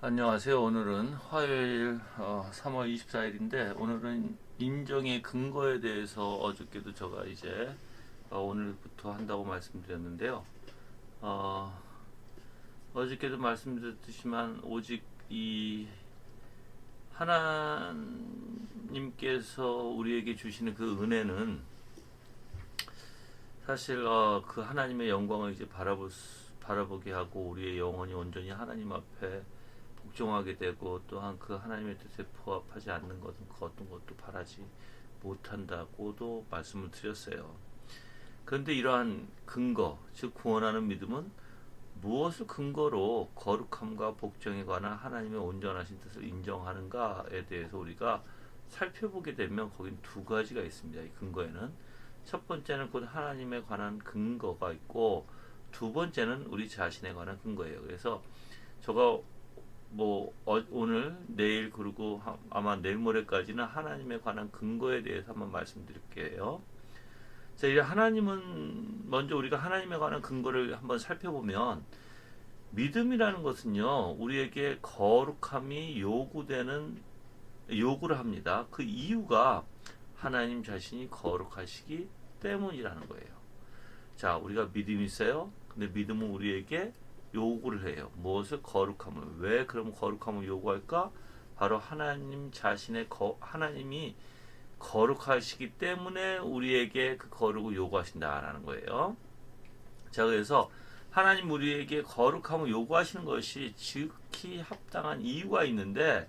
안녕하세요. 오늘은 화요일 3월 24일인데 오늘은 인정의 근거에 대해서 어저께도 제가 이제 오늘부터 한다고 말씀드렸는데요. 어, 어저께도 말씀드렸지만 오직 이 하나님께서 우리에게 주시는 그 은혜는 사실 그 하나님의 영광을 이제 바라보게 하고 우리의 영혼이 온전히 하나님 앞에 복종하게 되고 또한 그 하나님의 뜻에 부합하지 않는 것은 그 어떤 것도 바라지 못한다고도 말씀을 드렸어요. 그런데 이러한 근거, 즉 구원하는 믿음은 무엇을 근거로 거룩함과 복종에 관한 하나님의 온전하신 뜻을 인정하는가에 대해서 우리가 살펴보게 되면 거긴 두 가지가 있습니다. 이 근거에는 첫 번째는 곧 하나님에 관한 근거가 있고 두 번째는 우리 자신에 관한 근거예요. 그래서 제가 오늘 내일 그리고 아마 내일 모레까지는 하나님에 관한 근거에 대해서 한번 말씀드릴게요. 자, 이제 하나님은 먼저 우리가 하나님에 관한 근거를 한번 살펴보면 믿음이라는 것은요 우리에게 거룩함이 요구를 합니다. 그 이유가 하나님 자신이 거룩하시기 때문이라는 거예요. 자, 우리가 믿음이 있어요. 근데 믿음은 우리에게 요구를 해요. 무엇을? 거룩함을. 왜 그럼 거룩함을 요구할까? 바로 하나님 자신의 하나님이 거룩하시기 때문에 우리에게 그 거룩을 요구하신다라는 거예요. 자, 그래서 하나님 우리에게 거룩함을 요구하시는 것이 지극히 합당한 이유가 있는데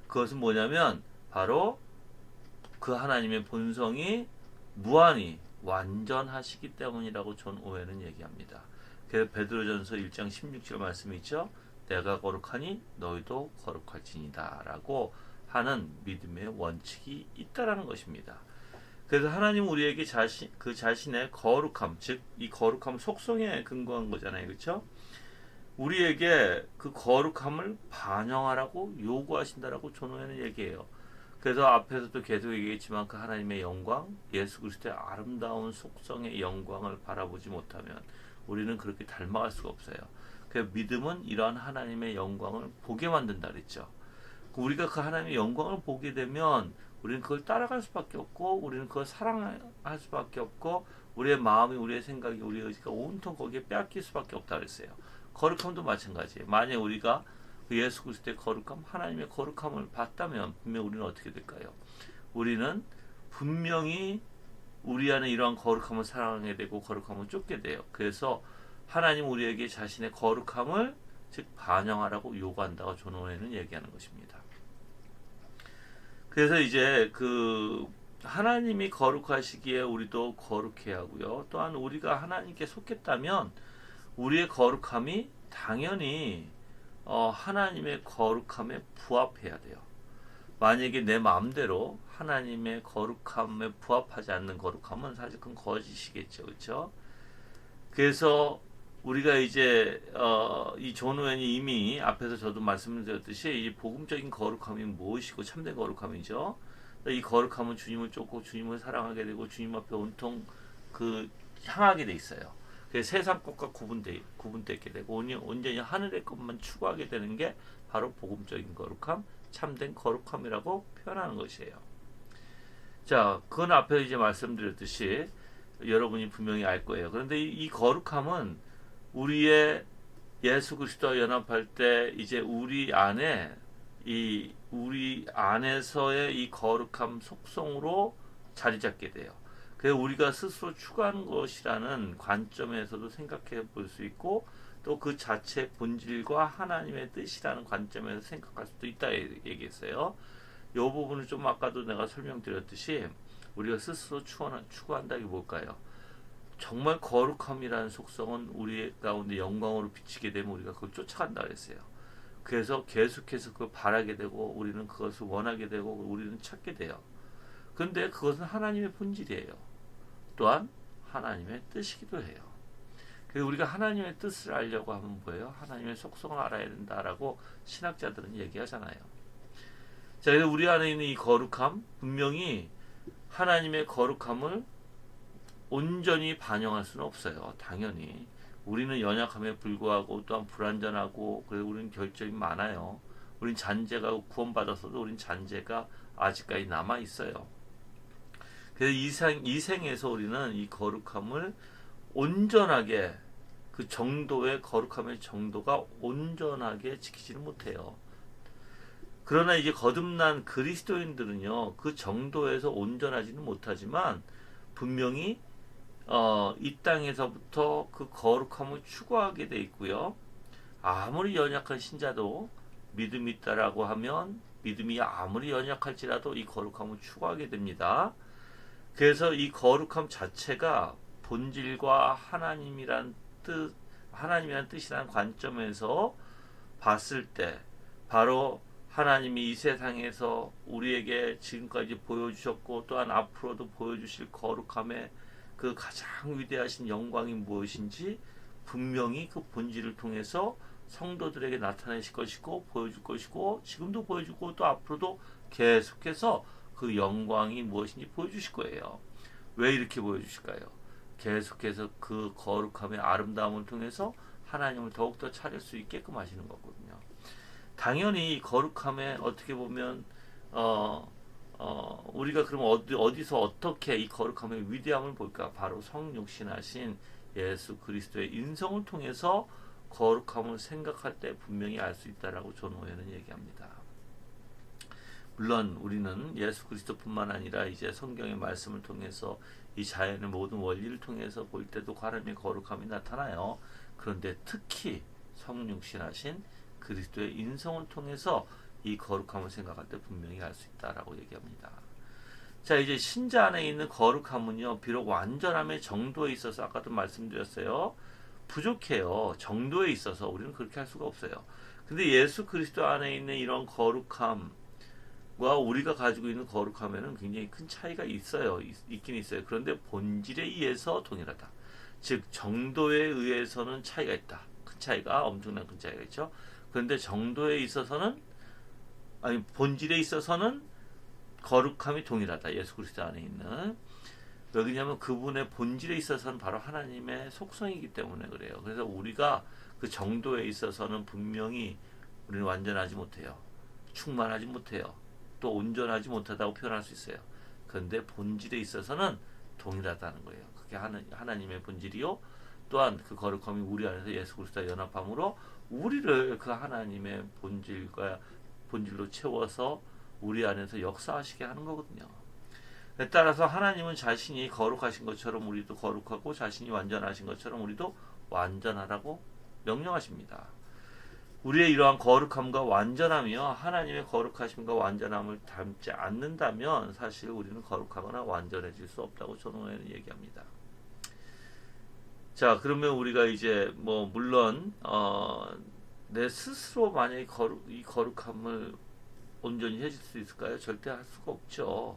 그것은 뭐냐면 바로 그 하나님의 본성이 무한히 완전하시기 때문이라고 존 오웬은 얘기합니다. 그래서 베드로전서 1장 16절 말씀이 있죠. 내가 거룩하니 너희도 거룩할지니다 라고 하는 믿음의 원칙이 있다라는 것입니다. 그래서 하나님 우리에게 그 자신의 거룩함, 즉 이 거룩함 속성에 근거한 거잖아요. 그렇죠? 우리에게 그 거룩함을 반영하라고 요구하신다라고 존 오웬은 얘기해요. 그래서 앞에서도 계속 얘기했지만 그 하나님의 영광, 예수 그리스도의 아름다운 속성의 영광을 바라보지 못하면 우리는 그렇게 닮아갈 수가 없어요. 그 믿음은 이러한 하나님의 영광을 보게 만든다 그랬죠. 우리가 그 하나님의 영광을 보게 되면 우리는 그걸 따라갈 수밖에 없고 우리는 그걸 사랑할 수밖에 없고 우리의 마음이 우리의 생각이 우리의 의지가 온통 거기에 빼앗길 수밖에 없다 그랬어요. 거룩함도 마찬가지예요. 만약 우리가 그 예수 그리스도의 거룩함, 하나님의 거룩함을 봤다면 분명 우리는 어떻게 될까요? 우리는 분명히 우리 안에 이러한 거룩함을 사랑하게 되고 거룩함을 쫓게 돼요. 그래서 하나님 우리에게 자신의 거룩함을 즉 반영하라고 요구한다고 존 오웬은 얘기하는 것입니다. 그래서 이제 그 하나님이 거룩하시기에 우리도 거룩해야 하고요. 또한 우리가 하나님께 속했다면 우리의 거룩함이 당연히 하나님의 거룩함에 부합해야 돼요. 만약에 내 마음대로 하나님의 거룩함에 부합하지 않는 거룩함은 사실 그건 거짓이겠죠. 그렇죠? 그래서 우리가 이제 이 존 오웬이 이미 앞에서 저도 말씀드렸듯이 이 복음적인 거룩함이 무엇이고 참된 거룩함이죠. 이 거룩함은 주님을 쫓고 주님을 사랑하게 되고 주님 앞에 온통 그 향하게 돼 있어요. 그래서 세상 것과 구분되게 되고 온전히 하늘의 것만 추구하게 되는 게 바로 복음적인 거룩함, 참된 거룩함이라고 표현하는 것이에요. 자, 그건 앞에 이제 말씀드렸듯이 여러분이 분명히 알 거예요. 그런데 이 거룩함은 우리의 예수 그리스도와 연합할 때 이제 우리 안에서의 이 거룩함 속성으로 자리 잡게 돼요. 그래서 우리가 스스로 추구하는 것이라는 관점에서도 생각해 볼 수 있고 또 그 자체 본질과 하나님의 뜻이라는 관점에서 생각할 수도 있다 얘기했어요. 이 부분을 좀 아까도 내가 설명드렸듯이 우리가 스스로 추구한다기 뭘까요? 정말 거룩함이라는 속성은 우리 가운데 영광으로 비치게 되면 우리가 그걸 쫓아간다 그랬어요. 그래서 계속해서 그걸 바라게 되고 우리는 그것을 원하게 되고 우리는 찾게 돼요. 그런데 그것은 하나님의 본질이에요. 또한 하나님의 뜻이기도 해요. 그래서 우리가 하나님의 뜻을 알려고 하면 뭐예요? 하나님의 속성을 알아야 된다라고 신학자들은 얘기하잖아요. 자, 그래서 우리 안에 있는 이 거룩함, 분명히 하나님의 거룩함을 온전히 반영할 수는 없어요. 당연히 우리는 연약함에 불구하고 또한 불완전하고 그래서 우리는 결점이 많아요. 우린 잔재가 구원받았어도 우린 잔재가 아직까지 남아 있어요. 그래서 이 생에서 우리는 이 거룩함을 온전하게 그 정도의 거룩함의 정도가 온전하게 지키지를 못해요. 그러나 이제 거듭난 그리스도인들은요 그 정도에서 온전하지는 못하지만 분명히 이 땅에서부터 그 거룩함을 추구하게 돼 있고요. 아무리 연약한 신자도 믿음이 있다라고 하면 믿음이 아무리 연약할지라도 이 거룩함을 추구하게 됩니다. 그래서 이 거룩함 자체가 본질과 하나님이란 뜻이란 관점에서 봤을 때 바로 하나님이 이 세상에서 우리에게 지금까지 보여주셨고 또한 앞으로도 보여주실 거룩함의 그 가장 위대하신 영광이 무엇인지 분명히 그 본질을 통해서 성도들에게 나타내실 것이고 보여줄 것이고 지금도 보여주고 또 앞으로도 계속해서 그 영광이 무엇인지 보여주실 거예요. 왜 이렇게 보여주실까요? 계속해서 그 거룩함의 아름다움을 통해서 하나님을 더욱더 찾을 수 있게끔 하시는 거거든요. 당연히 거룩함에 어떻게 보면 우리가 그럼 어디서 어떻게 이 거룩함의 위대함을 볼까? 바로 성육신하신 예수 그리스도의 인성을 통해서 거룩함을 생각할 때 분명히 알 수 있다라고 존 오웬은 얘기합니다. 물론 우리는 예수 그리스도뿐만 아니라 이제 성경의 말씀을 통해서 이 자연의 모든 원리를 통해서 볼 때도 하나님의 거룩함이 나타나요. 그런데 특히 성육신하신 그리스도의 인성을 통해서 이 거룩함을 생각할 때 분명히 알 수 있다라고 얘기합니다. 자, 이제 신자 안에 있는 거룩함은요, 비록 완전함의 정도에 있어서 아까도 말씀드렸어요. 부족해요. 정도에 있어서 우리는 그렇게 할 수가 없어요. 근데 예수 그리스도 안에 있는 이런 거룩함과 우리가 가지고 있는 거룩함에는 굉장히 큰 차이가 있어요. 있긴 있어요. 그런데 본질에 의해서 동일하다. 즉 정도에 의해서는 차이가 있다. 큰 차이가 엄청난 큰 차이가 있죠. 그런데 정도에 있어서는 본질에 있어서는 거룩함이 동일하다. 예수 그리스도 안에 있는. 왜냐하면 그분의 본질에 있어서는 바로 하나님의 속성이기 때문에 그래요. 그래서 우리가 그 정도에 있어서는 분명히 우리는 완전하지 못해요. 충만하지 못해요. 또 온전하지 못하다고 표현할 수 있어요. 그런데 본질에 있어서는 동일하다는 거예요. 그게 하나님의 본질이요. 또한 그 거룩함이 우리 안에서 예수 그리스도와 연합함으로 우리를 그 하나님의 본질로 채워서 우리 안에서 역사하시게 하는 거거든요. 따라서 하나님은 자신이 거룩하신 것처럼 우리도 거룩하고 자신이 완전하신 것처럼 우리도 완전하라고 명령하십니다. 우리의 이러한 거룩함과 완전함이요 하나님의 거룩하심과 완전함을 닮지 않는다면 사실 우리는 거룩하거나 완전해질 수 없다고 존 오웬은 얘기합니다. 자, 그러면 우리가 이제 물론 내 스스로 만약에 이 거룩함을 온전히 해줄 수 있을까요? 절대 할 수가 없죠.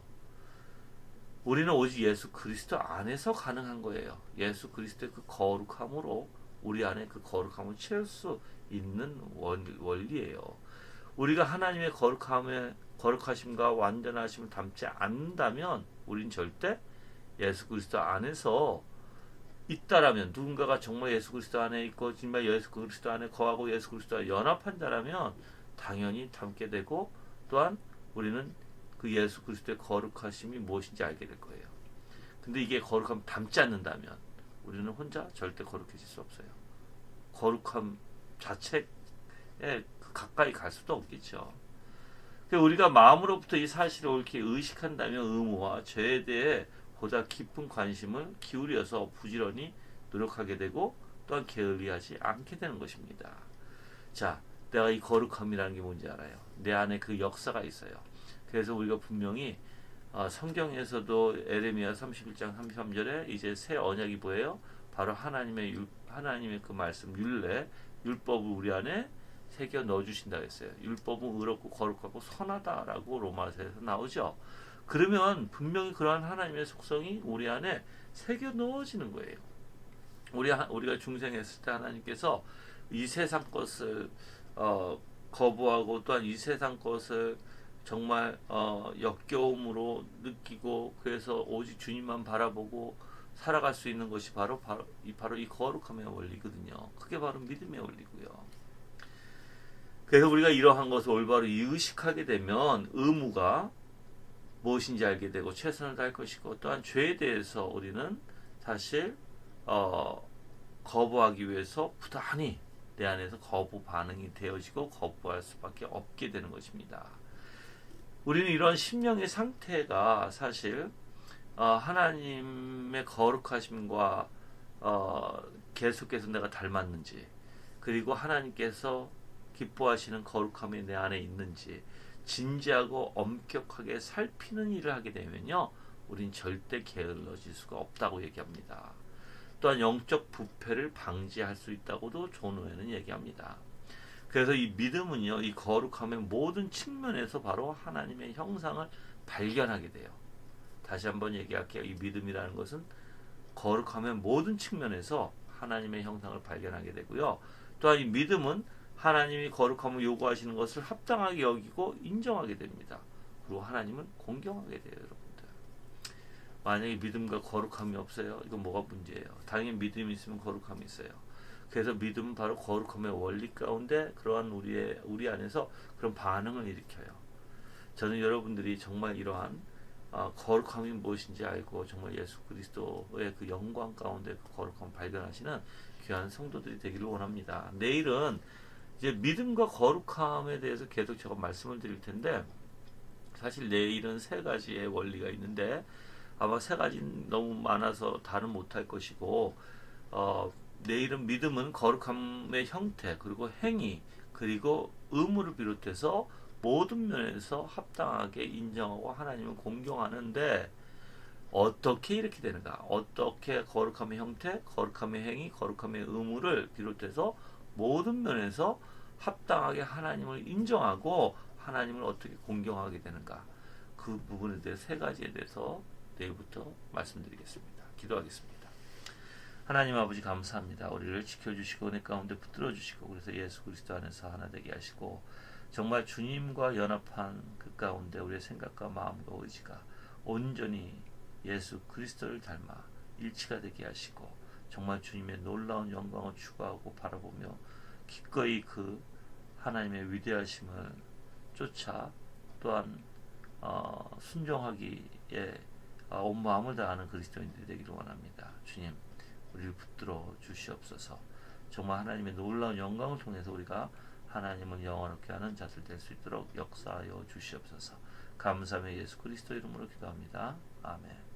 우리는 오직 예수 그리스도 안에서 가능한 거예요. 예수 그리스도의 그 거룩함으로 우리 안에 그 거룩함을 채울 수 있는 원리예요. 우리가 하나님의 거룩하심과 완전하심을 담지 않는다면 우린 절대 예수 그리스도 안에서 있다라면, 누군가가 정말 예수 그리스도 안에 있고 정말 예수 그리스도 안에 거하고 예수 그리스도와 연합한 자라면 당연히 담게 되고 또한 우리는 그 예수 그리스도의 거룩하심이 무엇인지 알게 될 거예요. 근데 이게 거룩함 담지 않는다면 우리는 혼자 절대 거룩해질 수 없어요. 거룩함 자체에 가까이 갈 수도 없겠죠. 우리가 마음으로부터 이 사실을 옳게 의식한다면 의무와 죄에 대해 보다 깊은 관심을 기울여서 부지런히 노력하게 되고 또한 게을리하지 않게 되는 것입니다. 자, 내가 이 거룩함이라는 게 뭔지 알아요. 내 안에 그 역사가 있어요. 그래서 우리가 분명히 성경에서도 에레미야 31장 33절에 이제 새 언약이 뭐예요? 바로 하나님의 그 말씀 율법을 우리 안에 새겨 넣어주신다고 했어요. 율법은 의롭고 거룩하고 선하다라고 로마서에서 나오죠. 그러면 분명히 그러한 하나님의 속성이 우리 안에 새겨 넣어지는 거예요. 우리가 중생했을 때 하나님께서 이 세상 것을 거부하고 또한 이 세상 것을 정말 역겨움으로 느끼고 그래서 오직 주님만 바라보고 살아갈 수 있는 것이 바로 이 거룩함의 원리거든요. 그게 바로 믿음의 원리고요. 그래서 우리가 이러한 것을 올바로 의식하게 되면 의무가 무엇인지 알게 되고 최선을 다할 것이고, 또한 죄에 대해서 우리는 사실 거부하기 위해서 부단히 내 안에서 거부 반응이 되어지고 거부할 수밖에 없게 되는 것입니다. 우리는 이런 심령의 상태가 사실 하나님의 거룩하심과 계속해서 내가 닮았는지, 그리고 하나님께서 기뻐하시는 거룩함이 내 안에 있는지 진지하고 엄격하게 살피는 일을 하게 되면요, 우린 절대 게을러질 수가 없다고 얘기합니다. 또한 영적 부패를 방지할 수 있다고도 존후에는 얘기합니다. 그래서 이 믿음은요, 이 거룩함의 모든 측면에서 바로 하나님의 형상을 발견하게 돼요. 다시 한번 얘기할게요. 이 믿음이라는 것은 거룩함의 모든 측면에서 하나님의 형상을 발견하게 되고요. 또한 이 믿음은 하나님이 거룩함을 요구하시는 것을 합당하게 여기고 인정하게 됩니다. 그리고 하나님은 공경하게 돼요, 여러분들. 만약에 믿음과 거룩함이 없어요, 이건 뭐가 문제예요? 당연히 믿음이 있으면 거룩함이 있어요. 그래서 믿음은 바로 거룩함의 원리 가운데 그러한 우리 안에서 그런 반응을 일으켜요. 저는 여러분들이 정말 이러한 거룩함이 무엇인지 알고 정말 예수 그리스도의 그 영광 가운데 그 거룩함을 발견하시는 귀한 성도들이 되기를 원합니다. 내일은 이제 믿음과 거룩함에 대해서 계속 제가 말씀을 드릴 텐데, 사실 내일은 세 가지의 원리가 있는데 아마 세 가지 너무 많아서 다는 못할 것이고, 내일은 믿음은 거룩함의 형태, 그리고 행위, 그리고 의무를 비롯해서 모든 면에서 합당하게 인정하고 하나님을 공경하는데, 어떻게 이렇게 되는가? 어떻게 거룩함의 형태, 거룩함의 행위, 거룩함의 의무를 비롯해서 모든 면에서 합당하게 하나님을 인정하고 하나님을 어떻게 공경하게 되는가? 그 부분에 대해 세 가지에 대해서 내일부터 말씀드리겠습니다. 기도하겠습니다. 하나님 아버지, 감사합니다. 우리를 지켜주시고 내 가운데 붙들어 주시고, 그래서 예수 그리스도 안에서 하나 되게 하시고, 정말 주님과 연합한 그 가운데 우리의 생각과 마음과 의지가 온전히 예수 그리스도를 닮아 일치가 되게 하시고, 정말 주님의 놀라운 영광을 추구하고 바라보며 기꺼이 그 하나님의 위대하심을 쫓아 또한 순종하기에 온 마음을 다하는 그리스도인들이 되기를 원합니다. 주님, 우리를 붙들어 주시옵소서. 정말 하나님의 놀라운 영광을 통해서 우리가 하나님을 영원하게 하는 자들 될 수 있도록 역사하여 주시옵소서. 감사하며 예수 그리스도 이름으로 기도합니다. 아멘.